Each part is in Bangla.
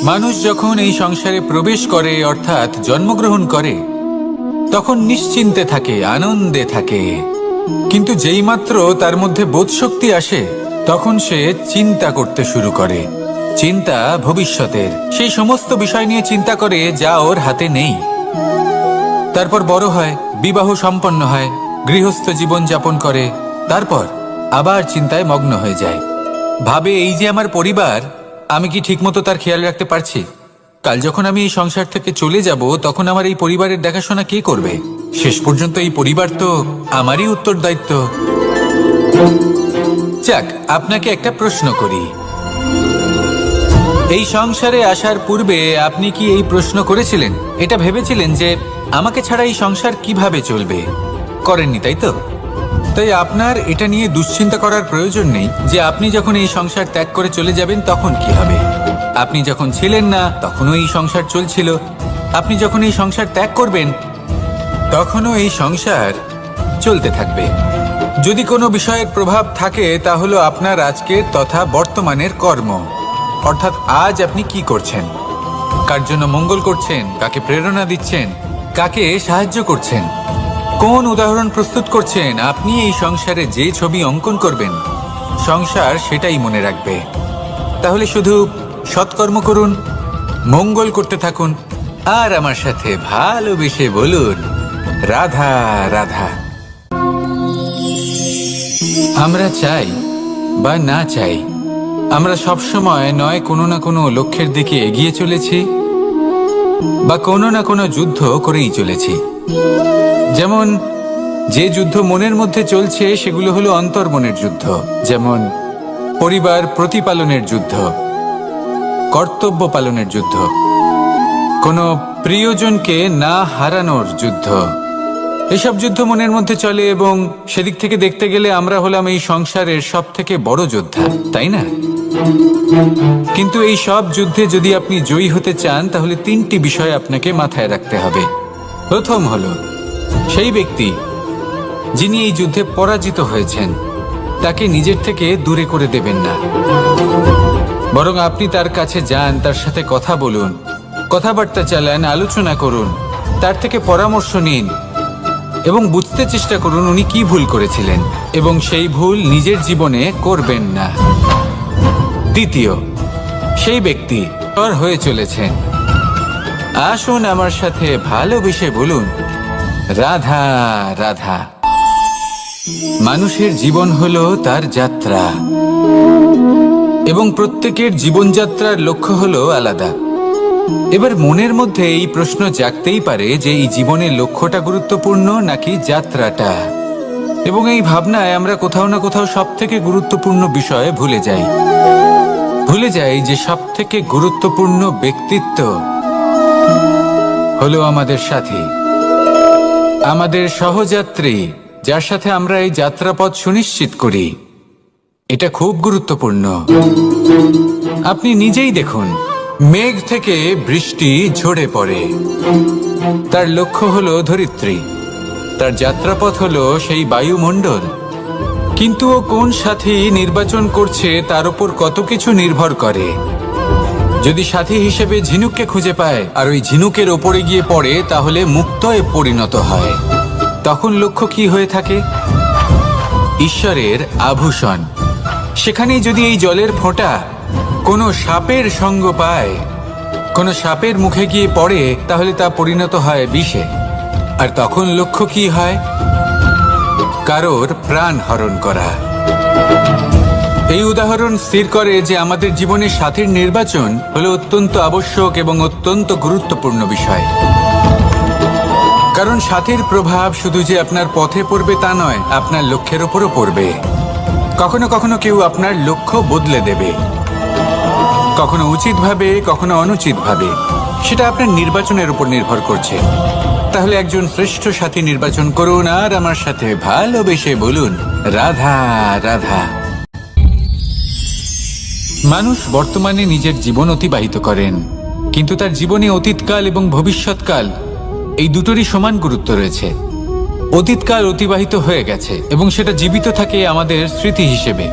মানুষ যখন এই সংসারে প্রবেশ করে অর্থাৎ জন্মগ্রহণ করে তখন নিশ্চিন্তে থাকে, আনন্দে থাকে। কিন্তু যেই মাত্র তার মধ্যে বোধশক্তি আসে তখন সে চিন্তা করতে শুরু করে। চিন্তা ভবিষ্যতের, সেই সমস্ত বিষয় নিয়ে চিন্তা করে যা ওর হাতে নেই। তারপর বড় হয়, বিবাহ সম্পন্ন হয়, গৃহস্থ জীবন যাপন করে, তারপর আবার চিন্তায় মগ্ন হয়ে যায়। ভাবে এই যে আমার পরিবার, আমি কি ঠিকমতো তার খেয়াল রাখতে পারছি? কাল যখন আমি এই সংসার থেকে চলে যাব তখন আমার এই পরিবারের দেখাশোনা কে করবে? শেষ পর্যন্ত এই পরিবার তো আমারই উত্তরদায়িত্ব। যাক, আপনাকে একটা প্রশ্ন করি। এই সংসারে আসার পূর্বে আপনি কি এই প্রশ্ন করেছিলেন, এটা ভেবেছিলেন যে আমাকে ছাড়া এই সংসার কিভাবে চলবে? করেননি, তাই তো? তাই আপনার এটা নিয়ে দুশ্চিন্তা করার প্রয়োজন নেই যে আপনি যখন এই সংসার ত্যাগ করে চলে যাবেন তখন কি হবে। আপনি যখন ছিলেন না তখনও এই সংসার চলছিল, আপনি যখন এই সংসার ত্যাগ করবেন তখনও এই সংসার চলতে থাকবে। যদি কোনো বিষয়ের প্রভাব থাকে তা হলো আপনার আজকের তথা বর্তমানের কর্ম, অর্থাৎ আজ আপনি কি করছেন, কার জন্য মঙ্গল করছেন, কাকে প্রেরণা দিচ্ছেন, কাকে সাহায্য করছেন, কোন উদাহরণ প্রস্তুত করছেন। আপনি এই সংসারে যে ছবি অঙ্কন করবেন সংসার সেটাই মনে রাখবে। তাহলে শুধু সৎকর্ম করুন, মঙ্গল করতে থাকুন, আর আমার সাথে ভালোবেসে বলুন রাধা রাধা। আমরা চাই বা না চাই, আমরা সবসময় নয় কোনো না কোনো লক্ষ্যের দিকে এগিয়ে চলেছি বা কোনো না কোনো যুদ্ধ করেই চলেছি। যেমন যে যুদ্ধ মনের মধ্যে চলছে সেগুলো হলো অন্তর্মনের যুদ্ধ, যেমন পরিবার প্রতিপালনের যুদ্ধ, কর্তব্য পালনের যুদ্ধ, কোনো প্রিয়জনকে না হারানোর যুদ্ধ। এসব যুদ্ধ মনের মধ্যে চলে এবং সেদিক থেকে দেখতে গেলে আমরা হলাম এই সংসারের সব থেকে বড় যোদ্ধা, তাই না? কিন্তু এই সব যুদ্ধে যদি আপনি জয়ী হতে চান তাহলে তিনটি বিষয় আপনাকে মাথায় রাখতে হবে। প্রথম হলো সেই ব্যক্তি যিনি এই যুদ্ধে পরাজিত হয়েছেন তাকে নিজের থেকে দূরে করে দেবেন না, বরং আপনি তার কাছে যান, তার সাথে কথা বলুন, কথাবার্তা চালান, আলোচনা করুন, তার থেকে পরামর্শ নিন এবং বুঝতে চেষ্টা করুন উনি কি ভুল করেছিলেন এবং সেই ভুল নিজের জীবনে করবেন না। দ্বিতীয়, সেই ব্যক্তি পর হয়ে চলেছেন, আসুন আমার সাথে ভালোবেসে বলুন রাধা রাধা। মানুষের জীবন হলো তার যাত্রা এবং প্রত্যেকের জীবনযাত্রার লক্ষ্য হলো আলাদা। এবার মনের মধ্যে এই প্রশ্ন জাগতেই পারে যে এই জীবনের লক্ষ্যটা গুরুত্বপূর্ণ নাকি যাত্রাটা, এবং এই ভাবনায় আমরা কোথাও না কোথাও সব থেকে গুরুত্বপূর্ণ বিষয়ে ভুলে যাই যে সব থেকে গুরুত্বপূর্ণ ব্যক্তিত্ব হলো আমাদের সাথী, আমাদের সহযাত্রী, যার সাথে আমরা এই যাত্রাপথ সুনিশ্চিত করি। এটা খুব গুরুত্বপূর্ণ। আপনি নিজেই দেখুন, মেঘ থেকে বৃষ্টি ঝরে পড়ে, তার লক্ষ্য হলো ধরিত্রী, তার যাত্রাপথ হলো সেই বায়ুমণ্ডল। কিন্তু ও কোন সাথী নির্বাচন করছে তার উপর কত কিছু নির্ভর করে। যদি সাথী হিসেবে ঝিনুককে খুঁজে পায় আর ওই ঝিনুকের ওপরে গিয়ে পড়ে তাহলে মুক্তয়ে পরিণত হয়। তখন লক্ষ্য কি হয়ে থাকে? ঈশ্বরের আভূষণ। সেখানেই যদি এই জলের ফোঁটা কোনো সাপের সঙ্গ পায়, কোনো সাপের মুখে গিয়ে পড়ে, তাহলে তা পরিণত হয় বিষে। আর তখন লক্ষ্য কি হয়? কারোর প্রাণ হরণ করা। এই উদাহরণ স্থির করে যে আমাদের জীবনে সাথীর নির্বাচন হলো অত্যন্ত আবশ্যক এবং অত্যন্ত গুরুত্বপূর্ণ বিষয়। কারণ সাথীর প্রভাব শুধু যে আপনার পথে পড়বে তা নয়, আপনার লক্ষ্যের ওপরও পড়বে। কখনো কখনো কেউ আপনার লক্ষ্য বদলে দেবে, কখনো উচিতভাবে, কখনো অনুচিতভাবে। সেটা আপনার নির্বাচনের উপর নির্ভর করছে। তাহলে একজন শ্রেষ্ঠ সাথী নির্বাচন করুন আর আমার সাথে ভালোবেসে বলুন রাধা রাধা। মানুষ বর্তমানে নিজের জীবন অতিবাহিত করেন, কিন্তু তার জীবনে অতীতকাল এবং ভবিষ্যৎকাল এই দুটোরই সমান গুরুত্ব রয়েছে। অতীতকাল অতিবাহিত হয়ে গেছে এবং সেটা জীবিত থাকে আমাদের স্মৃতি হিসেবে,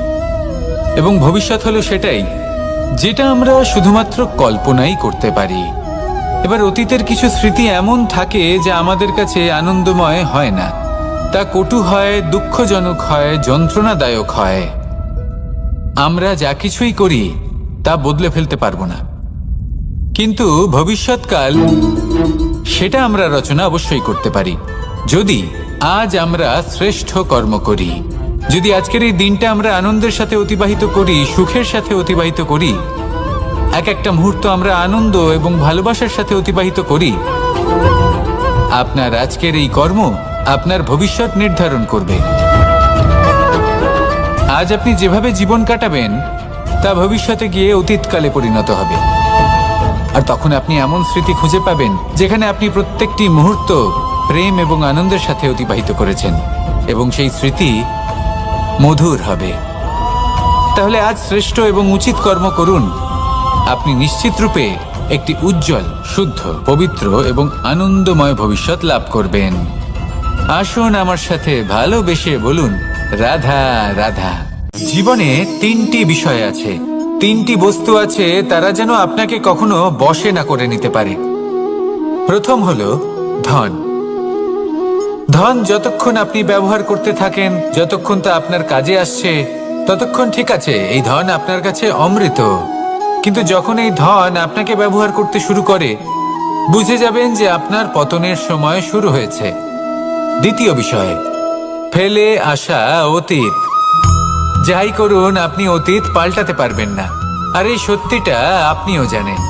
এবং ভবিষ্যৎ হলো সেটাই যেটা আমরা শুধুমাত্র কল্পনাই করতে পারি। এবার অতীতের কিছু স্মৃতি এমন থাকে যা আমাদের কাছে আনন্দময় হয় না, তা কটু হয়, দুঃখজনক হয়, যন্ত্রণাদায়ক হয়। আমরা যা কিছুই করি তা বদলে ফেলতে পারবো না, কিন্তু ভবিষ্যৎকাল সেটা আমরা রচনা অবশ্যই করতে পারি, যদি আজ আমরা শ্রেষ্ঠ কর্ম করি। যদি আজকের এই দিনটা আমরা আনন্দের সাথে অতিবাহিত করি, সুখের সাথে অতিবাহিত করি, এক একটা মুহূর্ত আমরা আনন্দ এবং ভালোবাসার সাথে অতিবাহিত করি, আপনার আজকের এই কর্ম আপনার ভবিষ্যৎ নির্ধারণ করবে। আজ আপনি যেভাবে জীবন কাটাবেন তা ভবিষ্যতে গিয়ে অতীতকালে পরিণত হবে। আর তখন আপনি এমন স্মৃতি খুঁজে পাবেন যেখানে আপনি প্রত্যেকটি মুহূর্ত প্রেম এবং আনন্দের সাথে অতিবাহিত করেছেন, এবং সেই স্মৃতি মধুর হবে। তাহলে আজ শ্রেষ্ঠ এবং উচিত কর্ম করুন। আপনি নিশ্চিত রূপে একটি উজ্জ্বল, শুদ্ধ, পবিত্র এবং আনন্দময় ভবিষ্যৎ লাভ করবেন। আসুন আমার সাথে ভালোবেসে বলুন, রাধা রাধা। জীবনে তিনটি বিষয় আছে, তিনটি বস্তু আছে, তারা যেন আপনাকে কখনো বশে না করে নিতে পারে। প্রথম হলো ধন। ধন যতক্ষণ আপনি ব্যবহার করতে থাকেন, যতক্ষণ তা আপনার কাজে আসছে, ততক্ষণ ঠিক আছে, এই ধন আপনার কাছে অমৃত। কিন্তু যখন এই ধন আপনাকে ব্যবহার করতে শুরু করে, বুঝে যাবেন যে আপনার পতনের সময় শুরু হয়েছে। দ্বিতীয় বিষয়, ফেলে আসা অতীত। যাই করুন, আপনি অতীত পাল্টাতে পারবেন না, আর এই সত্যিটা আপনিও জানেন।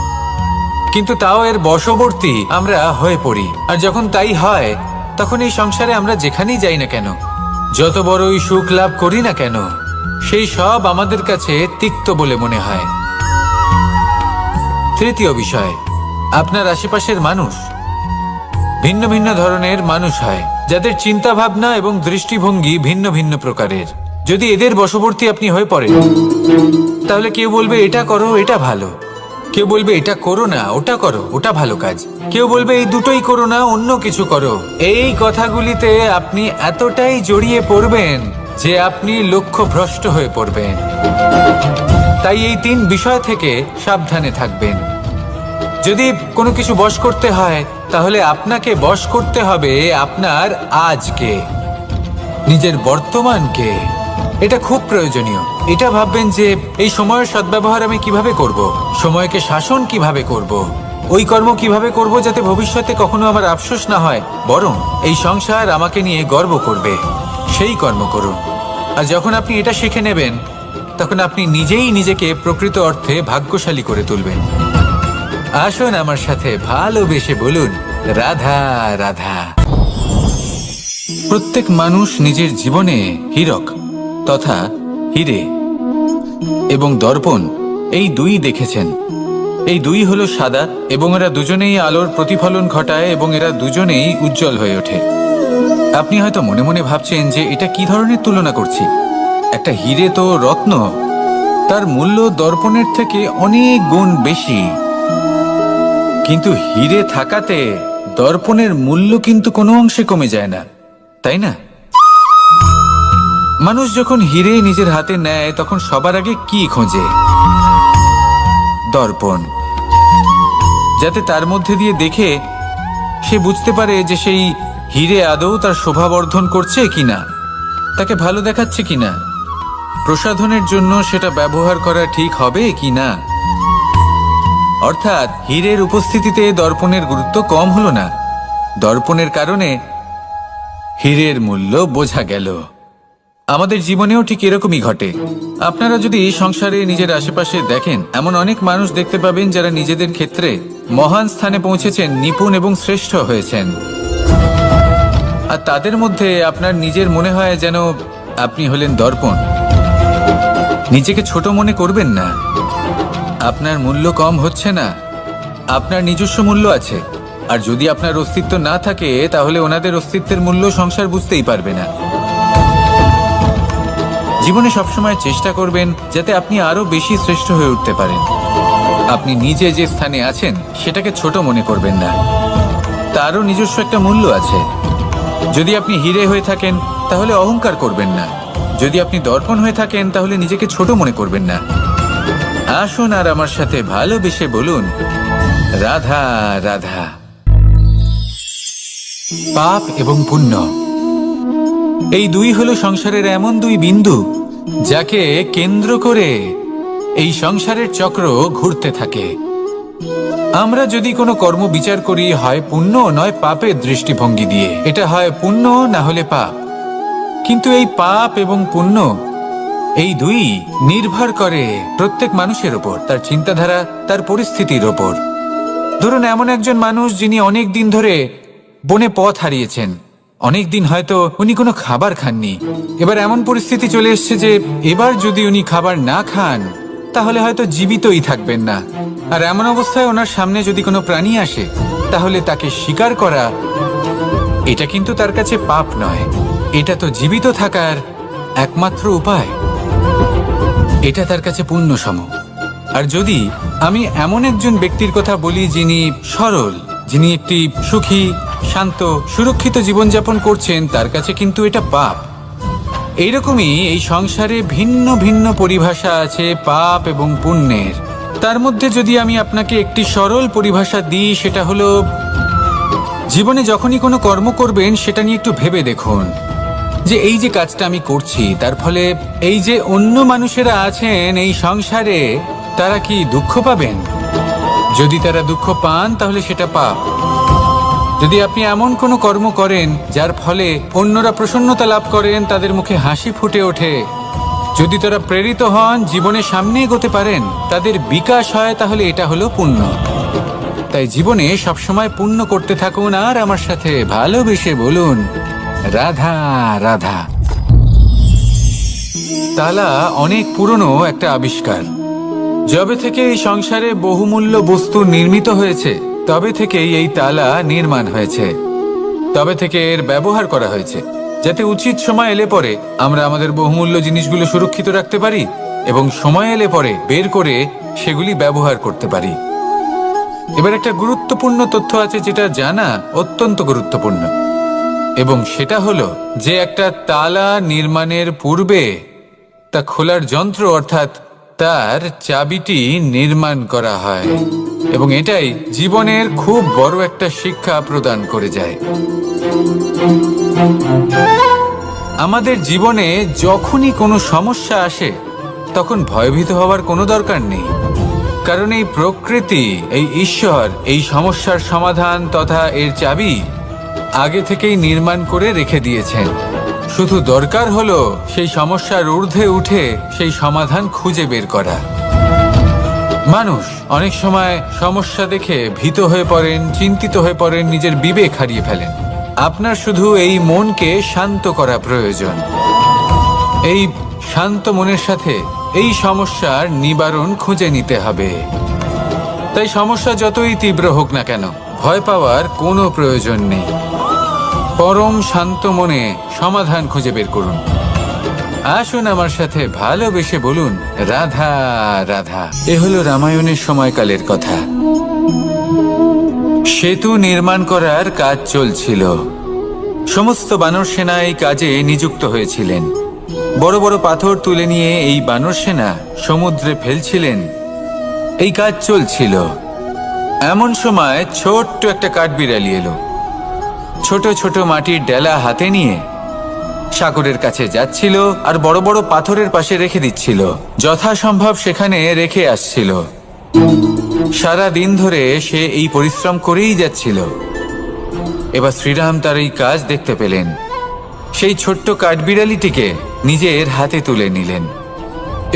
কিন্তু তাও এর বশবর্তী আমরা হয়ে পড়ি, আর যখন তাই হয় তখন এই সংসারে আমরা যেখানেই যাই না কেন, যত বড়ই সুখ লাভ করি না কেন, সেই সব আমাদের কাছে তিক্ত বলে মনে হয়। তৃতীয় বিষয়, আপনার আশেপাশের মানুষ ভিন্ন ভিন্ন ধরনের মানুষ হয়, যাদের চিন্তা ভাবনা এবং দৃষ্টিভঙ্গি ভিন্ন ভিন্ন প্রকারের। যদি এদের বশবর্তী আপনি হয়ে পড়েন, তাহলে কেউ বলবে এটা করো, এটা ভালো, কেউ বলবে এটা করো না, ওটা করো, ওটা ভালো কাজ, কেউ বলবে এই দুটোই করো না, অন্য কিছু করো। এই কথাগুলিতে আপনি এতটাই জড়িয়ে পড়বেন যে আপনি লক্ষ্যভ্রষ্ট হয়ে পড়বেন। তাই এই তিন বিষয় থেকে সাবধানে থাকবেন। যদি কোনো কিছু বশ করতে হয়, তাহলে আপনাকে বশ করতে হবে আপনার আজকে, নিজের বর্তমানকে। এটা খুব প্রয়োজনীয়। এটা ভাববেন যে এই সময়ের সদ্ব্যবহার আমি কিভাবে করব, সময়কে শাসন কিভাবে করব, ওই কর্ম কিভাবে করব যাতে ভবিষ্যতে কখনো আমার আফসোস না হয়, বরং এই সংসার আমাকে নিয়ে গর্ব করবে, সেই কর্ম করুন। আর যখন আপনি এটা শিখে নেবেন, তখন আপনি নিজেই নিজেকে প্রকৃত অর্থে ভাগ্যশালী করে তুলবেন। আসুন আমার সাথে ভালোবেসে বলুন, রাধা রাধা। প্রত্যেক মানুষ নিজের জীবনে হীরক তথা হিরে এবং দর্পণ, এই দুই দেখেছেন। এই দুই হলো সাদা, এবং এরা দুজনেই আলোর প্রতিফলন ঘটায়, এবং এরা দুজনেই উজ্জ্বল হয়ে ওঠে। আপনি হয়তো মনে মনে ভাবছেন যে এটা কি ধরনের তুলনা করছি। একটা হিরে তো রত্ন, তার মূল্য দর্পণের থেকে অনেক গুণ বেশি। কিন্তু হিরে থাকাতে দর্পণের মূল্য কিন্তু কোনো অংশে কমে যায় না, তাই না? মানুষ যখন হিরে নিজের হাতে নেয়, তখন সবার আগে কি খোঁজে? দর্পণ, যাতে তার মধ্যে দিয়ে দেখে সে বুঝতে পারে যে সেই হিরে আদৌ তার শোভাবর্ধন করছে কিনা, তাকে ভালো দেখাচ্ছে কিনা, প্রসাধনের জন্য সেটা ব্যবহার করা ঠিক হবে কিনা। অর্থাৎ হীরের উপস্থিতিতে দর্পণের গুরুত্ব কম হলো না, দর্পণের কারণে হীরের মূল্য বোঝা গেল। আমাদের জীবনেও ঠিক এরকমই ঘটে। আপনারা যদি সংসারে নিজের আশেপাশে দেখেন, এমন অনেক মানুষ দেখতে পাবেন যারা নিজেদের ক্ষেত্রে মহান স্থানে পৌঁছেছেন, নিপুণ এবং শ্রেষ্ঠ হয়েছেন। আর তাদের মধ্যে আপনার নিজের মনে হয় যেন আপনি হলেন দর্পণ। নিজেকে ছোট মনে করবেন না। আপনার মূল্য কম হচ্ছে না, আপনার নিজস্ব মূল্য আছে। আর যদি আপনার অস্তিত্ব না থাকে, তাহলে ওনাদের অস্তিত্বের মূল্য সংসার বুঝতেই পারবে না। জীবনে সবসময় চেষ্টা করবেন যাতে আপনি আরো বেশি শ্রেষ্ঠ হয়ে উঠতে পারেন। আপনি নিজে যে স্থানে আছেন সেটাকে ছোট মনে করবেন না, তারও নিজস্ব একটা মূল্য আছে। যদি আপনি হিরে হয়ে থাকেন, তাহলে অহংকার করবেন না। যদি আপনি দর্পণ হয়ে থাকেন, তাহলে নিজেকে ছোট মনে করবেন না। আসুন আর আমার সাথে ভালোবেসে বলুন, রাধা রাধা। পাপ এবং পুণ্য, এই দুই হলো সংসারের এমন দুই বিন্দু যাকে কেন্দ্র করে এই সংসারের চক্র ঘুরতে থাকে। আমরা যদি কোনো কর্ম বিচার করি, হয় পুণ্য নয় পাপের দৃষ্টিভঙ্গি দিয়ে, এটা হয় পুণ্য না হলে পাপ। কিন্তু এই পাপ এবং পুণ্য এই দুই নির্ভর করে প্রত্যেক মানুষের ওপর, তার চিন্তাধারা, তার পরিস্থিতির ওপর। ধরুন এমন একজন মানুষ যিনি অনেক দিন ধরে বনে পথ হারিয়েছেন, অনেক দিন হয়তো উনি কোনো খাবার খাননি। এবার এমন পরিস্থিতি চলে এসছে যে এবার যদি উনি খাবার না খান তাহলে হয়তো জীবিতই থাকবেন না। আর এমন অবস্থায় ওনার সামনে যদি কোনো প্রাণী আসে তাহলে তাকে শিকার করা, এটা কিন্তু তার কাছে পাপ নয়, এটা তো জীবিত থাকার একমাত্র উপায়। এটা তার কাছে পুণ্যসম। আর যদি আমি এমন একজন ব্যক্তির কথা বলি যিনি সরল, যিনি একটি সুখী, শান্ত, সুরক্ষিত জীবনযাপন করছেন, তার কাছে কিন্তু এটা পাপ। এইরকমই এই সংসারে ভিন্ন ভিন্ন পরিভাষা আছে পাপ এবং পুণ্যের। তার মধ্যে যদি আমি আপনাকে একটি সরল পরিভাষা দিই, সেটা হলো, জীবনে যখনই কোনো কর্ম করবেন সেটা নিয়ে একটু ভেবে দেখুন যে এই যে কাজটা আমি করছি তার ফলে এই যে অন্য মানুষেরা আছেন এই সংসারে, তারা কি দুঃখ পাবেন? যদি তারা দুঃখ পান তাহলে সেটা পাপ। যদি আপনি এমন কোনো কর্ম করেন যার ফলে অন্যরা প্রসন্নতা লাভ করেন, তাদের মুখে হাসি ফুটে ওঠে, যদি তারা প্রেরিত হন, জীবনে সামনে এগোতে পারেন, তাদের বিকাশ হয়, তাহলে এটা হলো পুণ্য। তাই জীবনে সবসময় পুণ্য করতে থাকুন আর আমার সাথে ভালোবেসে বলুন, রাধা রাধা। তালা অনেক পুরনো একটা আবিষ্কার। যবে থেকে এই সংসারে বহুমূল্য বস্তু নির্মিত হয়েছে তবে থেকেই এই তালা নির্মাণ হয়েছে, তবে থেকে এর ব্যবহার করা হয়েছে, যাতে উচিত সময় এলে পরে আমরা আমাদের বহুমূল্য জিনিসগুলো সুরক্ষিত রাখতে পারি এবং সময় এলে পরে বের করে সেগুলি ব্যবহার করতে পারি। এবার একটা গুরুত্বপূর্ণ তথ্য আছে যেটা জানা অত্যন্ত গুরুত্বপূর্ণ, এবং সেটা হলো যে একটা তালা নির্মাণের পূর্বে তা খোলার যন্ত্র অর্থাৎ তার চাবিটি নির্মাণ করা হয়, এবং এটাই জীবনের খুব বড় একটা শিক্ষা প্রদান করে যায়। আমাদের জীবনে যখনই কোনো সমস্যা আসে তখন ভয়ভীত হওয়ার কোনো দরকার নেই, কারণ এই প্রকৃতি, এই ঈশ্বর এই সমস্যার সমাধান তথা এর চাবি আগে থেকেই নির্মাণ করে রেখে দিয়েছেন। শুধু দরকার হলো সেই সমস্যার ঊর্ধ্বে উঠে সেই সমাধান খুঁজে বের করা। মানুষ অনেক সময় সমস্যা দেখে ভীত হয়ে পড়েন, চিন্তিত হয়ে পড়েন, নিজের বিবেক হারিয়ে ফেলেন। আপনার শুধু এই মনকে শান্ত করা প্রয়োজন। এই শান্ত মনের সাথে এই সমস্যার নিবারণ খুঁজে নিতে হবে। তাই সমস্যা যতই তীব্র হোক না কেন, ভয় পাওয়ার কোনো প্রয়োজন নেই। পরম শান্ত মনে সমাধান খুঁজে বের করুন। আসুন আমার সাথে ভালোবেসে বলুন, রাধা রাধা। এ হলো রামায়ণের সময়কালের কথা। সেতু নির্মাণ করার কাজ চলছিল। সমস্ত বানর সেনা এই কাজে নিযুক্ত হয়েছিলেন। বড় বড় পাথর তুলে নিয়ে এই বানর সেনা সমুদ্রে ফেলছিলেন। এই কাজ চলছিল। এমন সময় ছোট্ট একটা কাঠবিড়ালি এলো। ছোট ছোট মাটির ডেলা হাতে নিয়ে সাগরের কাছে যাচ্ছিল আর বড় বড় পাথরের পাশে রেখে দিচ্ছিল, যথাসম্ভব সেখানে রেখে আসছিল। সারা দিন ধরে সে এই পরিশ্রম করেই যাচ্ছিল। এবার শ্রীরাম তার এই কাজ দেখতে পেলেন। সেই ছোট্ট কাঠবিড়ালিটিকে নিজের হাতে তুলে নিলেন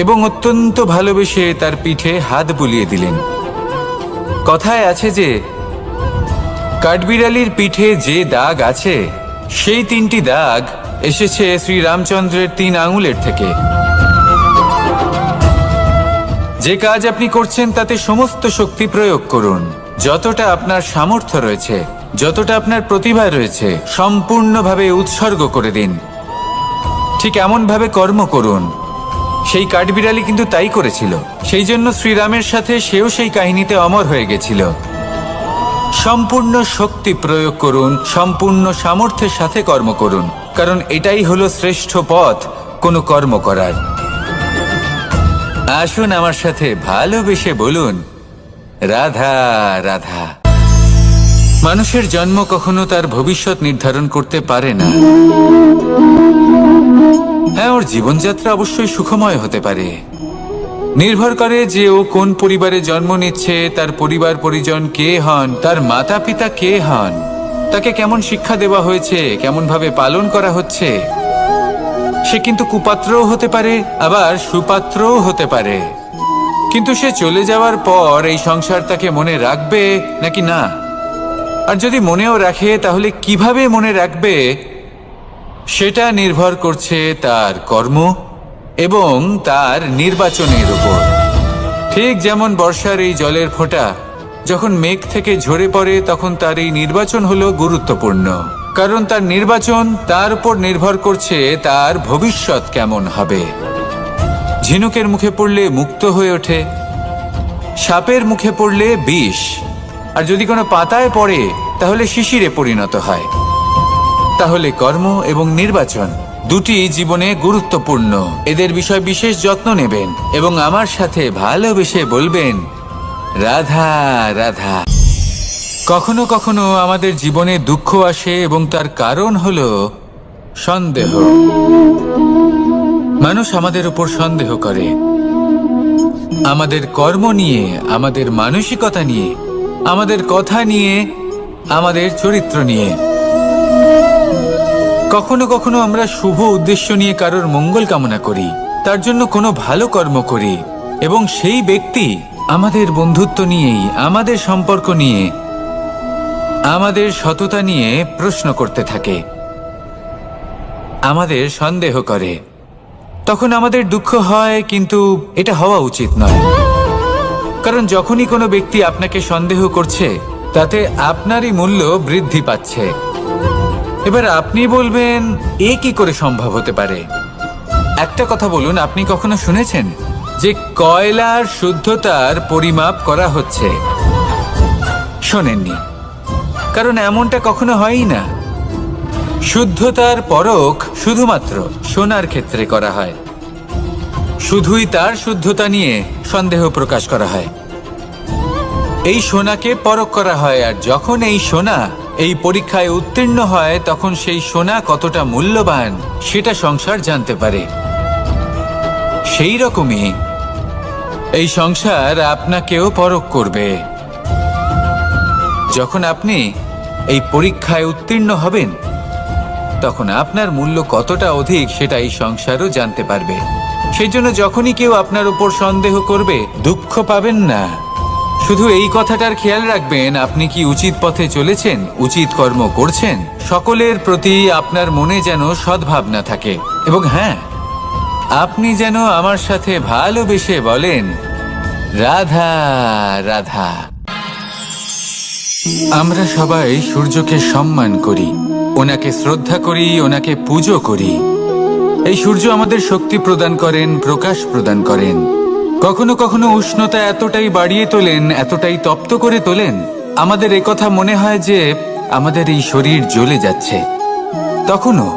এবং অত্যন্ত ভালোবেসে তার পিঠে হাত বুলিয়ে দিলেন। কথায় আছে যে কাঠবিড়ালির পিঠে যে দাগ আছে সেই 3টি দাগ এসেছে শ্রীরামচন্দ্রের 3 আঙুলের থেকে। যে কাজ আপনি করছেন তাতে সমস্ত শক্তি প্রয়োগ করুন, যতটা আপনার সামর্থ্য রয়েছে, যতটা আপনার প্রতিভা রয়েছে, সম্পূর্ণভাবে উৎসর্গ করে দিন। ঠিক এমনভাবে কর্ম করুন। সেই কাঠবিড়ালি কিন্তু তাই করেছিল। সেই জন্য শ্রীরামের সাথে সেও সেই কাহিনীতে অমর হয়ে গেছিল। সম্পূর্ণ শক্তি প্রয়োগ করুন, সম্পূর্ণ সামর্থ্যের সাথে কর্ম করুন, কারণ এটাই হলো শ্রেষ্ঠ পথ কোনো কর্ম করার। আসুন আমার সাথে ভালোবেসে বলুন, রাধা রাধা। মানুষের জন্ম কখনো তার ভবিষ্যৎ নির্ধারণ করতে পারে না। হ্যাঁ, ওর জীবনযাত্রা অবশ্যই সুখময় হতে পারে, নির্ভর করে যে ও কোন পরিবারে জন্ম নিচ্ছে, তার পরিবার পরিজন কে হন, তার মাতা পিতা কে হন, তাকে কেমন শিক্ষা দেওয়া হয়েছে, কেমন ভাবে পালন করা হচ্ছে। সে কিন্তু কুপাত্রও হতে পারে, আবার সুপাত্রও হতে পারে। কিন্তু সে চলে যাওয়ার পর এই সংসার তাকে মনে রাখবে নাকি না, আর যদি মনেও রাখে তাহলে কিভাবে মনে রাখবে সেটা নির্ভর করছে তার কর্ম এবং তার নির্বাচনের উপর। ঠিক যেমন বর্ষার এই জলের ফোঁটা যখন মেঘ থেকে ঝরে পড়ে, তখন তার এই নির্বাচন হলো গুরুত্বপূর্ণ, কারণ তার নির্বাচন তার উপর নির্ভর করছে তার ভবিষ্যৎ কেমন হবে। ঝিনুকের মুখে পড়লে মুক্ত হয়ে ওঠে, সাপের মুখে পড়লে বিষ, আর যদি কোনো পাতায় পড়ে তাহলে শিশিরে পরিণত হয়। তাহলে কর্ম এবং নির্বাচন দুটি জীবনে গুরুত্বপূর্ণ। এদের বিষয় বিশেষ যত্ন নেবেন এবং আমার সাথে ভালোবেসে বলবেন, রাধা রাধা। কখনো কখনো আমাদের জীবনে দুঃখ আসে এবং তার কারণ হলো সন্দেহ। মানুষ আমাদের উপর সন্দেহ করে, আমাদের কর্ম নিয়ে, আমাদের মানসিকতা নিয়ে, আমাদের কথা নিয়ে, আমাদের চরিত্র নিয়ে। কখনো কখনো আমরা শুভ উদ্দেশ্য নিয়ে কারোর মঙ্গল কামনা করি, তার জন্য কোনো ভালো কর্ম করি, এবং সেই ব্যক্তি আমাদের বন্ধুত্ব নিয়েই, আমাদের সম্পর্ক নিয়ে, আমাদের সততা নিয়ে প্রশ্ন করতে থাকে, আমাদের সন্দেহ করে। তখন আমাদের দুঃখ হয়, কিন্তু এটা হওয়া উচিত নয়। কারণ যখনই কোনো ব্যক্তি আপনাকে সন্দেহ করছে, তাতে আপনারই মূল্য বৃদ্ধি পাচ্ছে। এবার আপনি বলবেন, এ কি করে সম্ভব হতে পারে? একটা কথা বলুন, আপনি কখনো শুনেছেন যে কয়লার শুদ্ধতার পরিমাপ করা হচ্ছে? শোনেননি, কারণ এমনটা কখনো হয়ই না। শুদ্ধতার পরখ শুধুমাত্র সোনার ক্ষেত্রে করা হয়, শুধুই তার শুদ্ধতা নিয়ে সন্দেহ প্রকাশ করা হয়। এই সোনাকে পরখ করা হয়, আর যখন এই সোনা এই পরীক্ষায় উত্তীর্ণ হয়, তখন সেই সোনা কতটা মূল্যবান সেটা সংসার জানতে পারে। সেই রকমই এই সংসার আপনাকেও পরখ করবে। যখন আপনি এই পরীক্ষায় উত্তীর্ণ হবেন, তখন আপনার মূল্য কতটা অধিক সেটা এই সংসারও জানতে পারবে। সেই জন্য যখনই কেউ আপনার উপর সন্দেহ করবে, দুঃখ পাবেন না। শুধু এই কথাটার খেয়াল রাখবেন, আপনি কি উচিত পথে চলেছেন, উচিত কর্ম করছেন। সকলের প্রতি আপনার মনে যেন সদ্ভাবনা থাকে, এবং হ্যাঁ, আপনি যেন আমার সাথে ভালোবেসে বলেন, রাধা রাধা। আমরা সবাই সূর্যকে সম্মান করি, ওনাকে শ্রদ্ধা করি, ওনাকে পুজো করি। এই সূর্য আমাদের শক্তি প্রদান করেন, প্রকাশ প্রদান করেন। কখনো কখনো উষ্ণতা এতটাই বাড়িয়ে তোলেন, এতটাই তপ্ত করে তোলেন, আমাদের একথা মনে হয় যে আমাদের এই শরীর জ্বলে যাচ্ছে। তখনও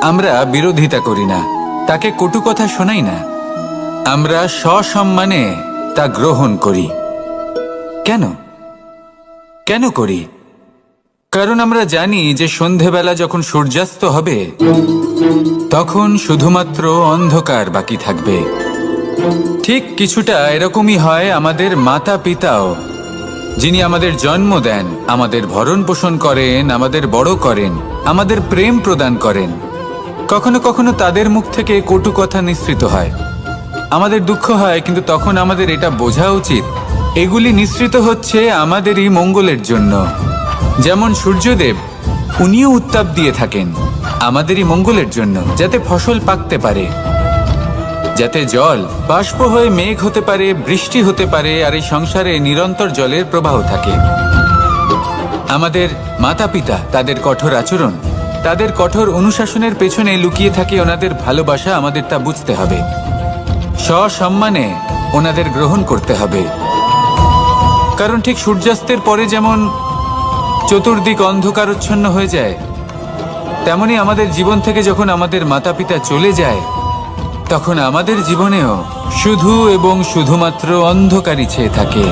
আমরা বিরোধিতা করি না, তাকে কটু কথা শোনাই না, আমরা সসম্মানে তা গ্রহণ করি। কেন কেন করি? কারণ আমরা জানি যে সন্ধেবেলা যখন সূর্যাস্ত হবে, তখন শুধুমাত্র অন্ধকার বাকি থাকবে। ঠিক কিছুটা এরকমই হয় আমাদের মাতা পিতাও, যিনি আমাদের জন্ম দেন, আমাদের ভরণ পোষণ করেন, আমাদের বড় করেন, আমাদের প্রেম প্রদান করেন। কখনো কখনো তাদের মুখ থেকে কটু কথা নিঃসৃত হয়, আমাদের দুঃখ হয়, কিন্তু তখন আমাদের এটা বোঝা উচিত, এগুলি নিঃসৃত হচ্ছে আমাদেরই মঙ্গলের জন্য। যেমন সূর্যদেব, উনিও উত্তাপ দিয়ে থাকেন আমাদেরই মঙ্গলের জন্য, যাতে ফসল পাকতে পারে, যাতে জল বাষ্প হয়ে মেঘ হতে পারে, বৃষ্টি হতে পারে, আর এই সংসারে নিরন্তর জলের প্রবাহ থাকে। আমাদের মাতা পিতা, তাদের কঠোর আচরণ, তাদের কঠোর অনুশাসনের পেছনে লুকিয়ে থাকে ওনাদের ভালোবাসা। আমাদের তা বুঝতে হবে, সসম্মানে ওনাদের গ্রহণ করতে হবে। কারণ ঠিক সূর্যাস্তের পরে যেমন চতুর্দিক অন্ধকারচ্ছন্ন হয়ে যায়, তেমনি আমাদের জীবন থেকে যখন আমাদের মাতা পিতা চলে যায়, তখন আমাদের জীবনেও শুধু এবং শুধুমাত্র অন্ধকারই ছেয়ে থাকে।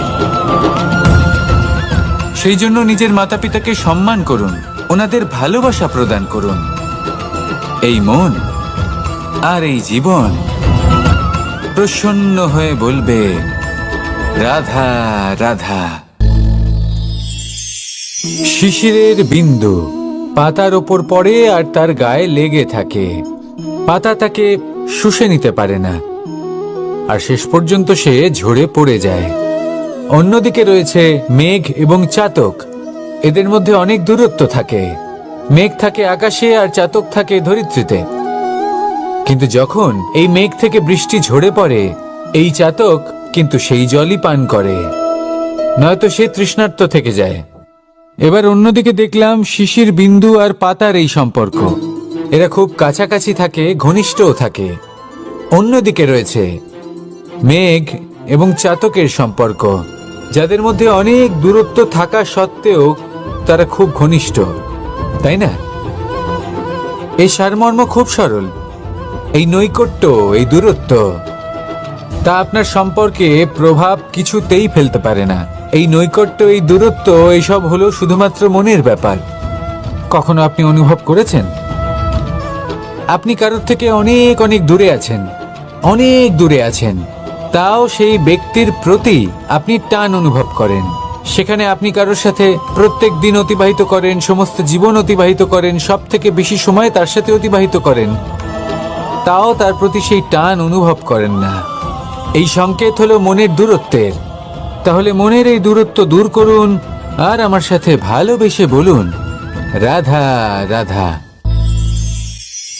সেই জন্য নিজের মাতা পিতাকে সম্মান করুন, ওনাদের ভালোবাসা প্রদান করুন। এই মন আর এই জীবন প্রসন্ন হয়ে বলবে, রাধা রাধা। শিশিরের বিন্দু পাতার ওপর পড়ে আর তার গায়ে লেগে থাকে। পাতা তাকে শুষে নিতে পারে না, আর শেষ পর্যন্ত সে ঝরে পড়ে যায়। অন্যদিকে রয়েছে মেঘ এবং চাতক। এদের মধ্যে অনেক দূরত্ব থাকে। মেঘ থাকে আকাশে আর চাতক থাকে ধরিত্রীতে। কিন্তু যখন এই মেঘ থেকে বৃষ্টি ঝরে পড়ে, এই চাতক কিন্তু সেই জলই পান করে, নয়তো সে তৃষ্ণার্ত থেকে যায়। এবার অন্যদিকে দেখলাম শিশির বিন্দু আর পাতার এই সম্পর্ক। এরা খুব কাছাকাছি থাকে, ঘনিষ্ঠও থাকে। অন্যদিকে রয়েছে মেঘ এবং চাতকের সম্পর্ক, যাদের মধ্যে অনেক দূরত্ব থাকা সত্ত্বেও তারা খুব ঘনিষ্ঠ, তাই না? এই সারমর্ম খুব সরল। এই নৈকট্য, এই দূরত্ব, তা আপনার সম্পর্কে প্রভাব কিছুতেই ফেলতে পারে না। এই নৈকট্য, এই দূরত্ব, এইসব হলো শুধুমাত্র মনের ব্যাপার। কখনো আপনি অনুভব করেছেন আপনি কারোর থেকে অনেক অনেক দূরে আছেন, অনেক দূরে আছেন, তাও সেই ব্যক্তির প্রতি আপনি টান অনুভব করেন। সেখানে আপনি কারোর সাথে প্রত্যেক দিন অতিবাহিত করেন, সমস্ত জীবন অতিবাহিত করেন, সব থেকে বেশি সময় তার সাথে অতিবাহিত করেন, তাও তার প্রতি সেই টান অনুভব করেন না। এই সংকেত হলো মনের দূরত্বের। তাহলে মনের এই দূরত্ব দূর করুন আর আমার সাথে ভালোবেসে বলুন, রাধা রাধা।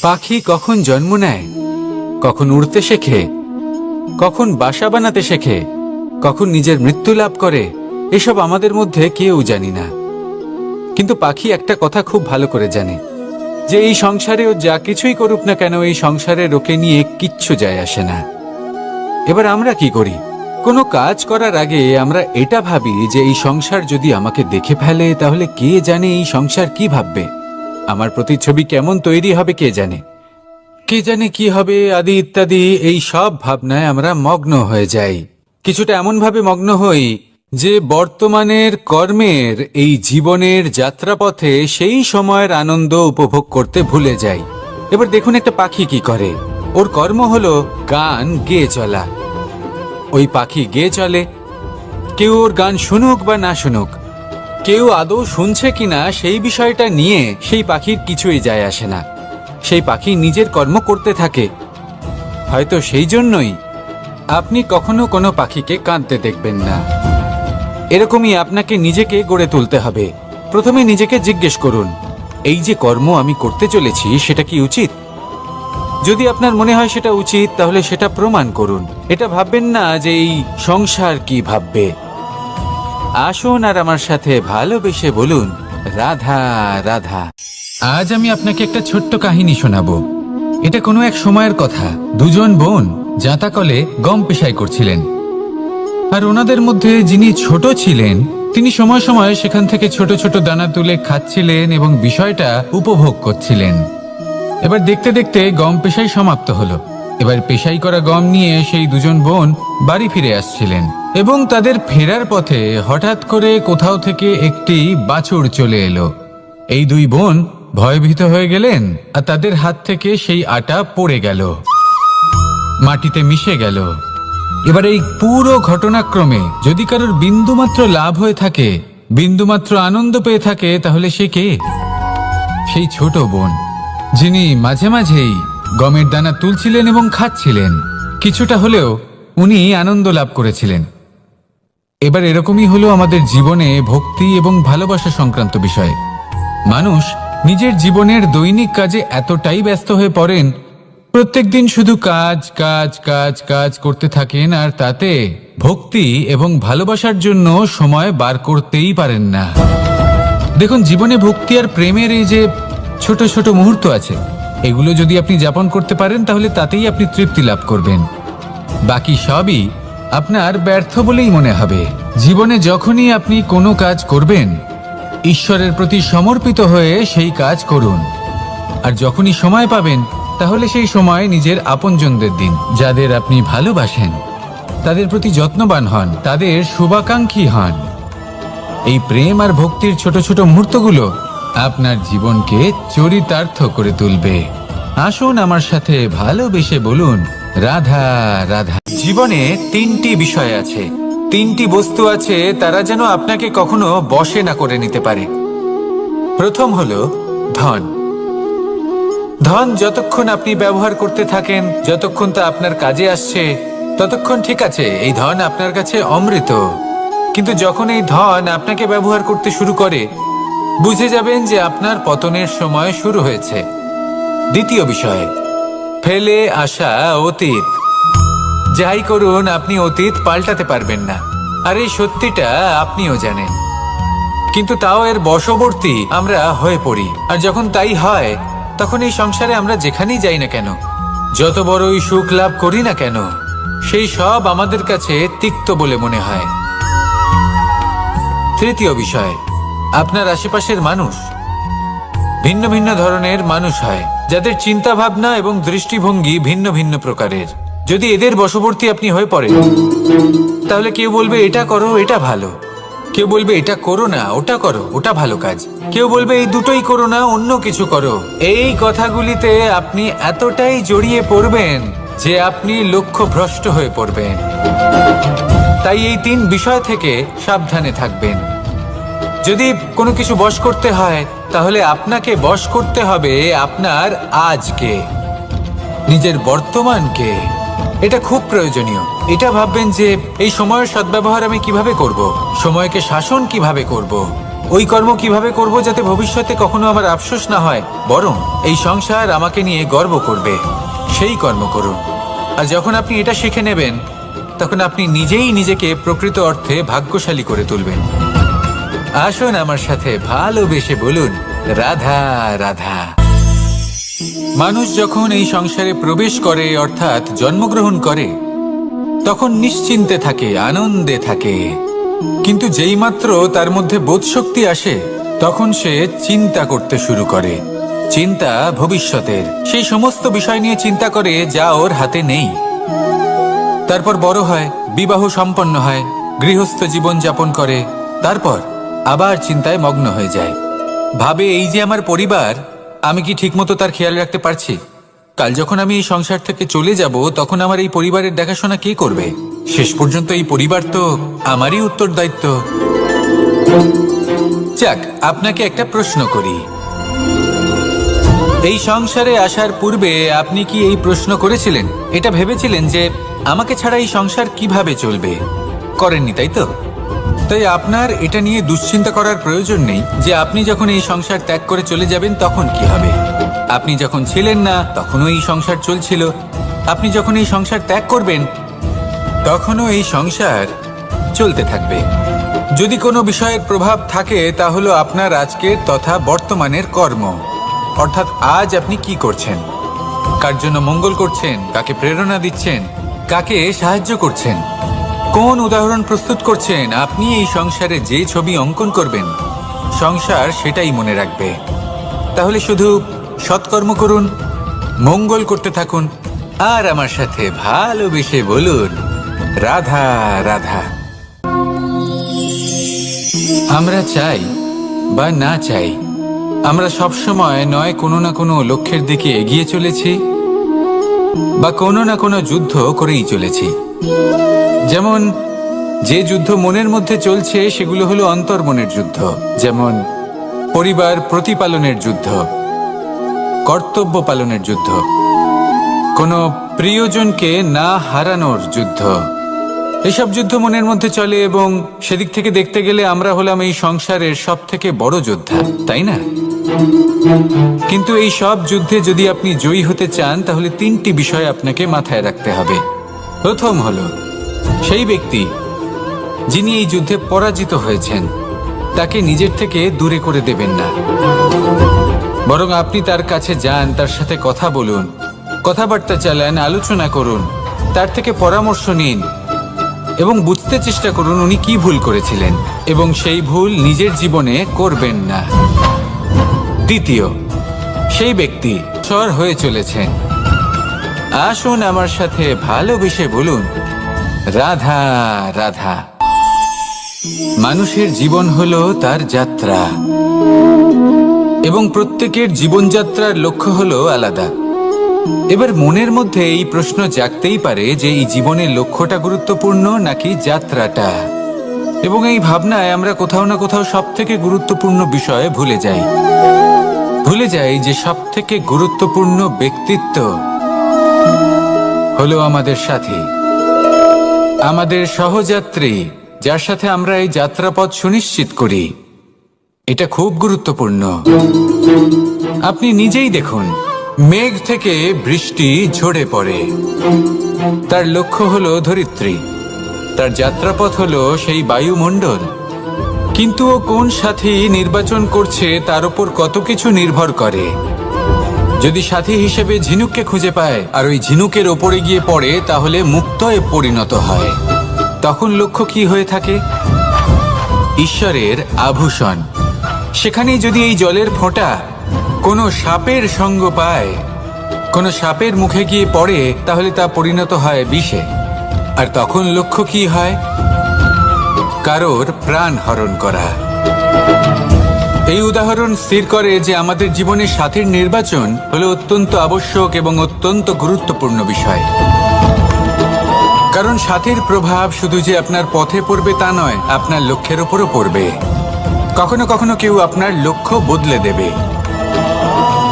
পাখি কখন জন্ম নেয়, কখন উড়তে শেখে, কখন বাসা বানাতে শেখে, কখন নিজের মৃত্যু লাভ করে, এসব আমাদের মধ্যে কেউ জানি না। কিন্তু পাখি একটা কথা খুব ভালো করে জানে, যে এই সংসারে ও যা কিছুই করুক না কেন, এই সংসারের ওকে নিয়ে কিচ্ছু যায় আসে না। এবার আমরা কি করি? কোনো কাজ করার আগে আমরা এটা ভাবি যে এই সংসার যদি আমাকে দেখে ফেলে, তাহলে কে জানে এই সংসার কি ভাববে, আমার প্রতিচ্ছবি কেমন তৈরি হবে কে জানে, কে জানে কি হবে আদি ইত্যাদি। এই সব ভাবনায় আমরা মগ্ন হয়ে যাই। কিছুটা এমন ভাবে মগ্ন হই যে বর্তমানের কর্মের এই জীবনের যাত্রাপথে সেই সময়ের আনন্দ উপভোগ করতে ভুলে যাই। এবার দেখুন একটা পাখি কি করে। ওর কর্ম হলো গান গেয়ে চলা। ওই পাখি গেয়ে চলে, কেউ ওর গান শুনুক বা না শুনুক, কেউ আদৌ শুনছে কিনা সেই বিষয়টা নিয়ে সেই পাখির কিছুই যায় আসে না। সেই পাখি নিজের কর্ম করতে থাকে। হয়তো সেই জন্যই আপনি কখনো কোনো পাখিকে কাঁদতে দেখবেন না। এরকমই আপনাকে নিজেকে গড়ে তুলতে হবে। প্রথমে নিজেকে জিজ্ঞেস করুন, এই যে কর্ম আমি করতে চলেছি সেটা কি উচিত? যদি আপনার মনে হয় সেটা উচিত, তাহলে সেটা প্রমাণ করুন। এটা ভাববেন না যে এই সংসার কি ভাববে। আসুন আর আমার সাথে ভালোবেসে বলুন, রাধা রাধা। আজ আমি আপনাকে একটা ছোট্ট কাহিনী শোনাবো। এটা কোনো এক সময়ের কথা। দুজন বোন জাঁতাকলে গম পেশাই করছিলেন, আর ওনাদের মধ্যে যিনি ছোট ছিলেন তিনি সময় সময় সেখান থেকে ছোট ছোট দানা তুলে খাচ্ছিলেন এবং বিষয়টা উপভোগ করছিলেন। এবার দেখতে দেখতে গম পেশাই সমাপ্ত হলো। এবার পেশাই করা গম নিয়ে সেই দুজন বোন বাড়ি ফিরে আসছিলেন, এবং তাদের ফেরার পথে হঠাৎ করে কোথাও থেকে একটি বাছুর চলে এলো। এই দুই বোন ভয়ভীত হয়ে গেলেন, আর তাদের হাত থেকে সেই আটা পড়ে গেল, মাটিতে মিশে গেল। এবার এই পুরো ঘটনাক্রমে যদি কারোর বিন্দুমাত্র লাভ হয়ে থাকে, বিন্দুমাত্র আনন্দ পেয়ে থাকে, তাহলে সে কে? সেই ছোট বোন, যিনি মাঝে মাঝেই গমের দানা তুলছিলেন এবং খাচ্ছিলেন। কিছুটা হলেও উনি আনন্দ লাভ করেছিলেন। এবার এরকমই হলো আমাদের জীবনে ভক্তি এবং ভালোবাসা সংক্রান্ত বিষয়ে। মানুষ নিজের জীবনের দৈনিক কাজে এতটাই ব্যস্ত হয়ে পড়েন, প্রত্যেকদিন শুধু কাজ কাজ কাজ কাজ করতে থাকেন, আর তাতে ভক্তি এবং ভালোবাসার জন্য সময় বার করতেই পারেন না। দেখুন, জীবনে ভক্তি আর প্রেমের এই যে ছোট ছোট মুহূর্ত আছে, এগুলো যদি আপনি যাপন করতে পারেন, তাহলে তাতেই আপনি তৃপ্তি লাভ করবেন। বাকি সবই আপনার ব্যর্থ বলেই মনে হবে। জীবনে যখনই আপনি কোনো কাজ করবেন, ঈশ্বরের প্রতি সমর্পিত হয়ে সেই কাজ করুন। আর যখনই সময় পাবেন, তাহলে সেই সময় নিজের আপনজনদের দিন, যাদের আপনি ভালোবাসেন, তাদের প্রতি যত্নবান হন, তাদের শুভাকাঙ্ক্ষী হন। এই প্রেম আর ভক্তির ছোট ছোট মুহূর্তগুলো আপনার জীবনকে চরিতার্থ করে তুলবে। আসুন আমার সাথে ভালোবেসে বলুন, রাধা রাধা। জীবনে তিনটি বিষয় আছে, তিনটি বস্তু আছে, তারা যেন আপনাকে কখনো বশে না করে নিতে পারে। প্রথম হলো ধন। ধন যতক্ষণ আপনি ব্যবহার করতে থাকেন, যতক্ষণ তা আপনার কাজে আসছে, ততক্ষণ ঠিক আছে, এই ধন আপনার কাছে অমৃত। কিন্তু যখন এই ধন আপনাকে ব্যবহার করতে শুরু করে, বুঝে যাবেন যে আপনার পতনের সময় শুরু হয়েছে। দ্বিতীয় বিষয়, ফেলে আসা অতীত। যাই করুন, আপনি অতীত পাল্টাতে পারবেন না, আর এই সত্যিটা আপনিও জানেন। কিন্তু তাও এর বশবর্তী আমরা হয়ে পড়ি, আর যখন তাই হয়, তখন এই সংসারে আমরা যেখানেই যাই না কেন, যত বড়ই সুখ লাভ করি না কেন, সেই সব আমাদের কাছে তিক্ত বলে মনে হয়। তৃতীয় বিষয়, আপনার আশেপাশের মানুষ ভিন্ন ভিন্ন ধরনের মানুষ হয়, যাদের চিন্তা ভাবনা এবং দৃষ্টিভঙ্গি ভিন্ন ভিন্ন প্রকারের। যদি এদের বশবর্তী আপনি হয়ে পড়েন, তাহলে কেউ বলবে এটা করো, এটা ভালো, কেউ বলবে এটা করো না, ওটা করো, ওটা ভালো কাজ, কেউ বলবে এই দুটোই করো না, অন্য কিছু করো। এই কথাগুলিতে আপনি এতটাই জড়িয়ে পড়বেন যে আপনি লক্ষ্যভ্রষ্ট হয়ে পড়বেন। তাই এই তিন বিষয় থেকে সাবধানে থাকবেন। যদি কোনো কিছু বশ করতে হয়, তাহলে আপনাকে বশ করতে হবে আপনার আজকে, নিজের বর্তমানকে। এটা খুব প্রয়োজনীয়। এটা ভাববেন যে এই সময়ের সদ্ব্যবহার আমি কিভাবে করব, সময়কে শাসন কিভাবে করব, ওই কর্ম কিভাবে করব যাতে ভবিষ্যতে কখনো আমার আফসোস না হয়, বরং এই সংসার আমাকে নিয়ে গর্ব করবে, সেই কর্ম করুন। আর যখন আপনি এটা শিখে নেবেন, তখন আপনি নিজেই নিজেকে প্রকৃত অর্থে ভাগ্যশালী করে তুলবেন। আসুন আমার সাথে ভালোবেসে বলুন, রাধা রাধা। মানুষ যখন এই সংসারে প্রবেশ করে, অর্থাৎ জন্মগ্রহণ করে, তখন নিশ্চিন্তে থাকে, আনন্দে থাকে। কিন্তু যেইমাত্র তার মধ্যে বোধশক্তি আসে, তখন সে চিন্তা করতে শুরু করে। চিন্তা ভবিষ্যতের, সেই সমস্ত বিষয় নিয়ে চিন্তা করে যা ওর হাতে নেই। তারপর বড় হয়, বিবাহ সম্পন্ন হয়, গৃহস্থ জীবন যাপন করে, তারপর আবার চিন্তায় মগ্ন হয়ে যায়। ভাবে এই যে আমার পরিবার, আমি কি ঠিকমতো তার খেয়াল রাখতে পারছি? কাল যখন আমি এই সংসার থেকে চলে যাব, তখন আমার এই পরিবারের দেখাশোনা কে করবে? শেষ পর্যন্ত এই পরিবার তো আমারই উত্তরদায়িত্ব। যাক, আপনাকে একটা প্রশ্ন করি। এই সংসারে আসার পূর্বে আপনি কি এই প্রশ্ন করেছিলেন, এটা ভেবেছিলেন যে আমাকে ছাড়া এই সংসার কিভাবে চলবে? করেননি, তাই তো? তাই আপনার এটা নিয়ে দুশ্চিন্তা করার প্রয়োজন নেই যে আপনি যখন এই সংসার ত্যাগ করে চলে যাবেন তখন কি হবে। আপনি যখন ছিলেন না, তখনও এই সংসার চলছিল। আপনি যখন এই সংসার ত্যাগ করবেন, তখনও এই সংসার চলতে থাকবে। যদি কোনো বিষয়ের প্রভাব থাকে, তা হলো আপনার আজকের তথা বর্তমানের কর্ম। অর্থাৎ আজ আপনি কি করছেন, কার জন্য মঙ্গল করছেন, কাকে প্রেরণা দিচ্ছেন, কাকে সাহায্য করছেন, কোন উদাহরণ প্রস্তুত করছেন। আপনি এই সংসারে যে ছবি অঙ্কন করবেন, সংসার সেটাই মনে রাখবে। তাহলে শুধু সৎকর্ম করুন, মঙ্গল করতে থাকুন, আর আমার সাথে ভালোবেসে বলুন, রাধা রাধা। আমরা চাই বা না চাই, আমরা সবসময় নয় কোনো না কোনো লক্ষ্যের দিকে এগিয়ে চলেছি, বা কোনো না কোনো যুদ্ধ করেই চলেছি। যেমন যে যুদ্ধ মনের মধ্যে চলছে, সেগুলো হলো অন্তর্মনের যুদ্ধ। যেমন পরিবার প্রতিপালনের যুদ্ধ, কর্তব্য পালনের যুদ্ধ, কোনো প্রিয়জনকে না হারানোর যুদ্ধ। এসব যুদ্ধ মনের মধ্যে চলে, এবং সেদিক থেকে দেখতে গেলে আমরা হলাম এই সংসারের সব থেকে বড় যোদ্ধা, তাই না? কিন্তু এই সব যুদ্ধে যদি আপনি জয়ী হতে চান, তাহলে তিনটি বিষয় আপনাকে মাথায় রাখতে হবে। প্রথম হলো, সেই ব্যক্তি যিনি এই যুদ্ধে পরাজিত হয়েছেন, তাকে নিজের থেকে দূরে করে দেবেন না, বরং আপনি তার কাছে যান, তার সাথে কথা বলুন, কথাবার্তা চালান, আলোচনা করুন, তার থেকে পরামর্শ নিন এবং বুঝতে চেষ্টা করুন উনি কি ভুল করেছিলেন, এবং সেই ভুল নিজের জীবনে করবেন না। দ্বিতীয়, সেই ব্যক্তি সর হয়ে চলেছেন, আসুন আমার সাথে ভালোবেসে বলুন, রাধা রাধা। মানুষের জীবন হলো তার যাত্রা, এবং প্রত্যেকের জীবনযাত্রার লক্ষ্য হলো আলাদা। এবার মনের মধ্যে এই প্রশ্ন জাগতেই পারে যে এই জীবনের লক্ষ্যটা গুরুত্বপূর্ণ নাকি যাত্রাটা। এবং এই ভাবনায় আমরা কোথাও না কোথাও সব থেকে গুরুত্বপূর্ণ বিষয়ে ভুলে যাই যে সব থেকে গুরুত্বপূর্ণ ব্যক্তিত্ব হলো আমাদের সাথী, আমাদের সহযাত্রী, যার সাথে আমরা এই যাত্রাপথ সুনিশ্চিত করি। এটা খুব গুরুত্বপূর্ণ। আপনি নিজেই দেখুন, মেঘ থেকে বৃষ্টি ঝরে পড়ে। তার লক্ষ্য হলো ধরিত্রী, তার যাত্রাপথ হলো সেই বায়ুমণ্ডল। কিন্তু ও কোন সাথী নির্বাচন করছে তার উপর কত কিছু নির্ভর করে। যদি সাথী হিসেবে ঝিনুককে খুঁজে পায় আর ওই ঝিনুকের ওপরে গিয়ে পড়ে, তাহলে মুক্তয়ে পরিণত হয়। তখন লক্ষ্য কি হয়ে থাকে? ঈশ্বরের আভূষণ। সেখানেই যদি এই জলের ফোঁটা কোনো সাপের সঙ্গ পায়, কোনো সাপের মুখে গিয়ে পড়ে, তাহলে তা পরিণত হয় বিষে। আর তখন লক্ষ্য কি হয়? কারোর প্রাণ হরণ করা। এই উদাহরণ স্থির করে যে আমাদের জীবনে সাথীর নির্বাচন হলো অত্যন্ত আবশ্যক এবং অত্যন্ত গুরুত্বপূর্ণ বিষয়। কারণ সাথীর প্রভাব শুধু যে আপনার পথে পড়বে তা নয়, আপনার লক্ষ্যের উপরও পড়বে। কখনো কখনো কেউ আপনার লক্ষ্য বদলে দেবে,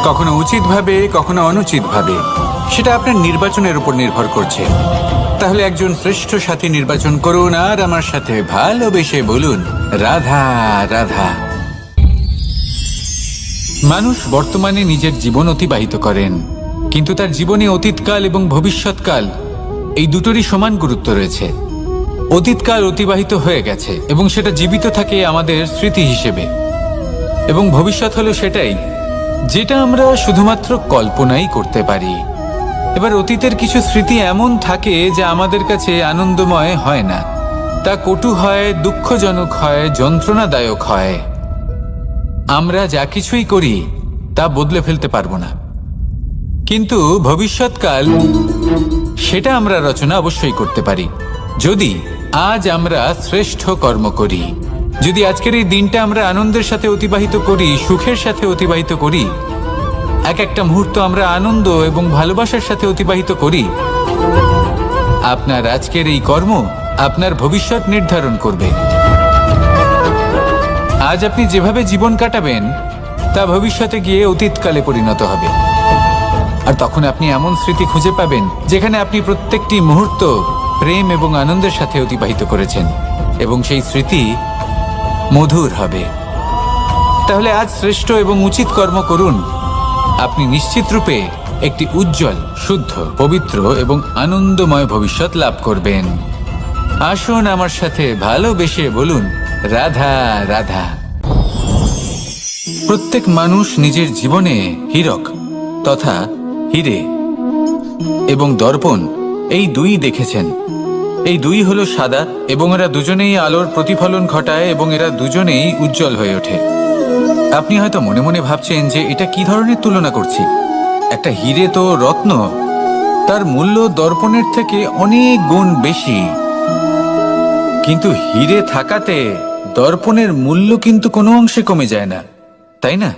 কখনো উচিতভাবে, কখনো অনুচিতভাবে। সেটা আপনার নির্বাচনের উপর নির্ভর করছে। তাহলে একজন শ্রেষ্ঠ সাথী নির্বাচন করুন আর আমার সাথে ভালোবেসে বলুন, রাধা রাধা। মানুষ বর্তমানে নিজের জীবন অতিবাহিত করেন, কিন্তু তার জীবনে অতীতকাল এবং ভবিষ্যৎকাল এই দুটোরই সমান গুরুত্ব রয়েছে। অতীতকাল অতিবাহিত হয়ে গেছে এবং সেটা জীবিত থাকে আমাদের স্মৃতি হিসেবে, এবং ভবিষ্যৎ হলো সেটাই যেটা আমরা শুধুমাত্র কল্পনাই করতে পারি। এবার অতীতের কিছু স্মৃতি এমন থাকে যা আমাদের কাছে আনন্দময় হয় না, তা কটু হয়, দুঃখজনক হয়, যন্ত্রণাদায়ক হয়। আমরা যা কিছুই করি তা বদলে ফেলতে পারবো না, কিন্তু ভবিষ্যৎকাল সেটা আমরা রচনা অবশ্যই করতে পারি, যদি আজ আমরা শ্রেষ্ঠ কর্ম করি। যদি আজকের এই দিনটা আমরা আনন্দের সাথে অতিবাহিত করি, সুখের সাথে অতিবাহিত করি, এক একটা মুহূর্ত আমরা আনন্দ এবং ভালোবাসার সাথে অতিবাহিত করি, আপনার আজকের এই কর্ম আপনার ভবিষ্যৎ নির্ধারণ করবে। আজ আপনি যেভাবে জীবন কাটাবেন তা ভবিষ্যতে গিয়ে অতীতকালে পরিণত হবে। আর তখন আপনি এমন স্মৃতি খুঁজে পাবেন যেখানে আপনি প্রত্যেকটি মুহূর্ত প্রেম এবং আনন্দের সাথে অতিবাহিত করেছেন, এবং সেই স্মৃতি মধুর হবে। তাহলে আজ শ্রেষ্ঠ এবং উচিত কর্ম করুন। আপনি নিশ্চিত রূপে একটি উজ্জ্বল, শুদ্ধ, পবিত্র এবং আনন্দময় ভবিষ্যৎ লাভ করবেন। আসুন আমার সাথে ভালোবেসে বলুন, রাধা রাধা। প্রত্যেক মানুষ নিজের জীবনে হীরক তথা হিরে এবং দর্পণ এই দুই দেখেছেন। এই দুই হলো সাদা, এবং এরা দুজনেই আলোর প্রতিফলন ঘটায় এবং এরা দুজনেই উজ্জ্বল হয়ে ওঠে। আপনি হয়তো মনে মনে ভাবছেন যে এটা কি ধরনের তুলনা করছি। একটা হিরে তো রত্ন, তার মূল্য দর্পণের থেকে অনেক গুণ বেশি। কিন্তু হিরে থাকাতে দর্পণের মূল্য কিন্তু কোনো অংশে কমে যায় না, তাই না?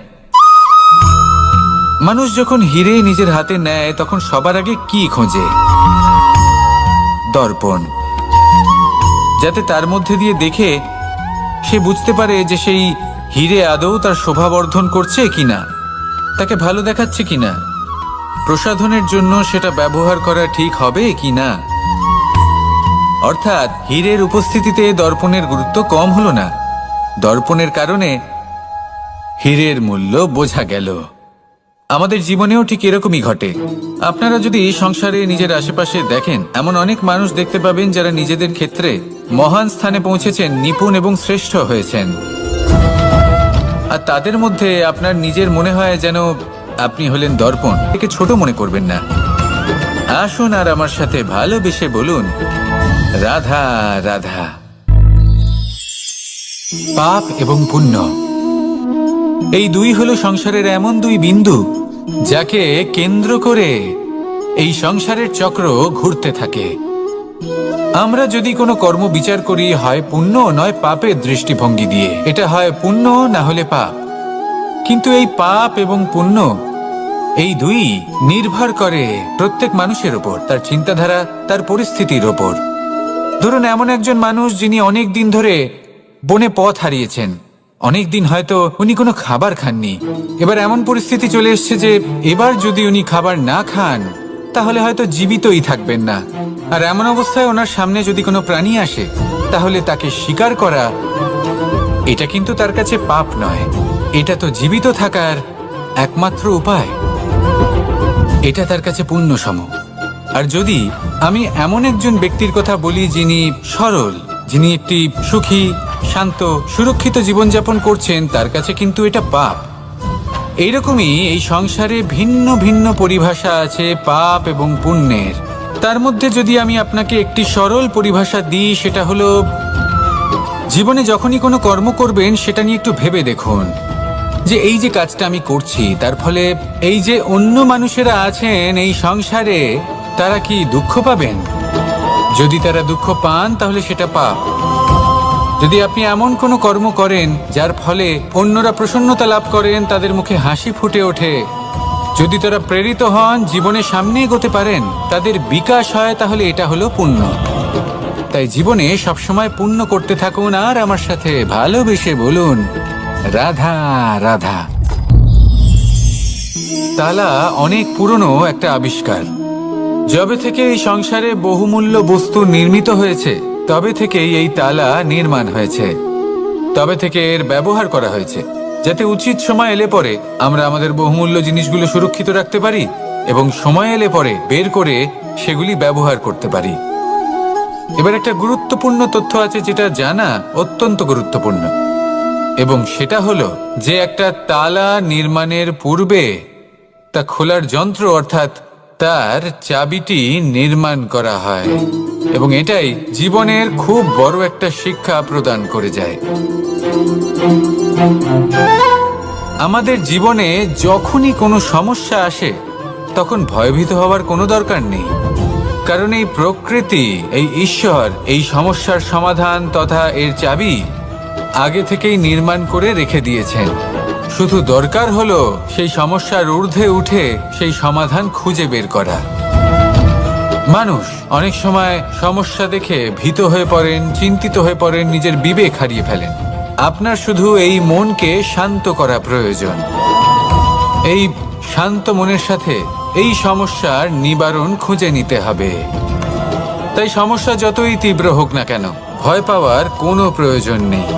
মানুষ যখন হিরে নিজের হাতে নেয় তখন সবার আগে কি খোঁজে? দর্পণ, যাতে তার মধ্যে দিয়ে দেখে সে বুঝতে পারে যে সেই হিরে আদৌ তার শোভাবর্ধন করছে কিনা, তাকে ভালো দেখাচ্ছে কিনা, প্রসাধনের জন্য সেটা ব্যবহার করা ঠিক হবে কিনা। অর্থাৎ হীরের উপস্থিতিতে দর্পণের গুরুত্ব কম হলো না। দর্পণের কারণে হীরের মূল্য বোঝা গেল। আমাদের জীবনেও ঠিক এরকমই ঘটে। আপনারা যদি সংসারে নিজের আশেপাশে দেখেন, এমন অনেক মানুষ দেখতে পাবেন যারা নিজেদের ক্ষেত্রে মহান স্থানে পৌঁছেছেন, নিপুণ এবং শ্রেষ্ঠ হয়েছেন। আর তাদের মধ্যে আপনার নিজের মনে হয় যেন আপনি হলেন দর্পণ। একে ছোট মনে করবেন না। আসুন আর আমার সাথে ভালোবেসে বলুন, রাধা রাধা। পাপ এবং পুণ্য এই দুই হলো সংসারের এমন দুই বিন্দু যাকে কেন্দ্র করে এই সংসারের চক্র ঘুরতে থাকে। আমরা যদি কোনো কর্ম বিচার করি, হয় পুণ্য নয় পাপের দৃষ্টিভঙ্গি দিয়ে, এটা হয় পুণ্য না হলে পাপ। কিন্তু এই পাপ এবং পুণ্য এই দুই নির্ভর করে প্রত্যেক মানুষের ওপর, তার চিন্তাধারা, তার পরিস্থিতির ওপর। ধরুন এমন একজন মানুষ যিনি অনেক দিন ধরে বনে পথ হারিয়েছেন, অনেক দিন হয়তো উনি কোনো খাবার খাননি। এবার এমন পরিস্থিতি চলে এসছে যে এবার যদি উনি খাবার না খান তাহলে হয়তো জীবিতই থাকবেন না। আর এমন অবস্থায় ওনার সামনে যদি কোনো প্রাণী আসে তাহলে তাকে শিকার করা, এটা কিন্তু তার কাছে পাপ নয়, এটা তো জীবিত থাকার একমাত্র উপায়। এটা তার কাছে পুণ্য সম। আর যদি আমি এমন একজন ব্যক্তির কথা বলি যিনি সরল, যিনি একটি সুখী, শান্ত, সুরক্ষিত জীবনযাপন করছেন, তার কাছে কিন্তু এটা পাপ। এইরকমই এই সংসারে ভিন্ন ভিন্ন পরিভাষা আছে পাপ এবং পুণ্যের। তার মধ্যে যদি আমি আপনাকে একটি সরল পরিভাষা দিই, সেটা হলো জীবনে যখনই কোনো কর্ম করবেন সেটা নিয়ে একটু ভেবে দেখুন যে এই যে কাজটা আমি করছি তার ফলে এই যে অন্য মানুষেরা আছেন এই সংসারে, তারা কি দুঃখ পাবেন? যদি তারা দুঃখ পান তাহলে সেটা পাপ। যদি আপনি এমন কোনো কর্ম করেন যার ফলে অন্যরা প্রসন্নতা লাভ করেন, তাদের মুখে হাসি ফুটে ওঠে, যদি তারা প্রেরিত হন, জীবনে সামনে এগোতে পারেন, তাদের বিকাশ হয়, তাহলে এটা হলো পুণ্য। তাই জীবনে সবসময় পুণ্য করতে থাকুন আর আমার সাথে ভালোবেসে বলুন রাধা রাধা। তালা অনেক পুরনো একটা আবিষ্কার। যবে থেকে এই সংসারে বহুমূল্য বস্তু নির্মিত হয়েছে তবে থেকেই এই তালা নির্মাণ হয়েছে, তবে থেকে এর ব্যবহার করা হয়েছে, যাতে উচিত সময় এলে পরে আমরা আমাদের বহুমূল্য জিনিসগুলো সুরক্ষিত রাখতে পারি এবং সময় এলে পরে বের করে সেগুলি ব্যবহার করতে পারি। এবার একটা গুরুত্বপূর্ণ তথ্য আছে যেটা জানা অত্যন্ত গুরুত্বপূর্ণ, এবং সেটা হলো যে একটা তালা নির্মাণের পূর্বে তা খোলার যন্ত্র অর্থাৎ তার চাবিটি নির্মাণ করা হয়, এবং এটাই জীবনের খুব বড় একটা শিক্ষা প্রদান করে যায়। আমাদের জীবনে যখনই কোনো সমস্যা আসে তখন ভয়ভীত হওয়ার কোনো দরকার নেই, কারণ এই প্রকৃতি, এই ঈশ্বর এই সমস্যার সমাধান তথা এর চাবি আগে থেকেই নির্মাণ করে রেখে দিয়েছেন। শুধু দরকার হলো সেই সমস্যার ঊর্ধ্বে উঠে সেই সমাধান খুঁজে বের করা। মানুষ অনেক সময় সমস্যা দেখে ভীত হয়ে পড়েন, চিন্তিত হয়ে পড়েন, নিজের বিবেক হারিয়ে ফেলেন। আপনার শুধু এই মনকে শান্ত করা প্রয়োজন। এই শান্ত মনের সাথে এই সমস্যার নিবারণ খুঁজে নিতে হবে। তাই সমস্যা যতই তীব্র হোক না কেন, ভয় পাওয়ার কোনো প্রয়োজন নেই।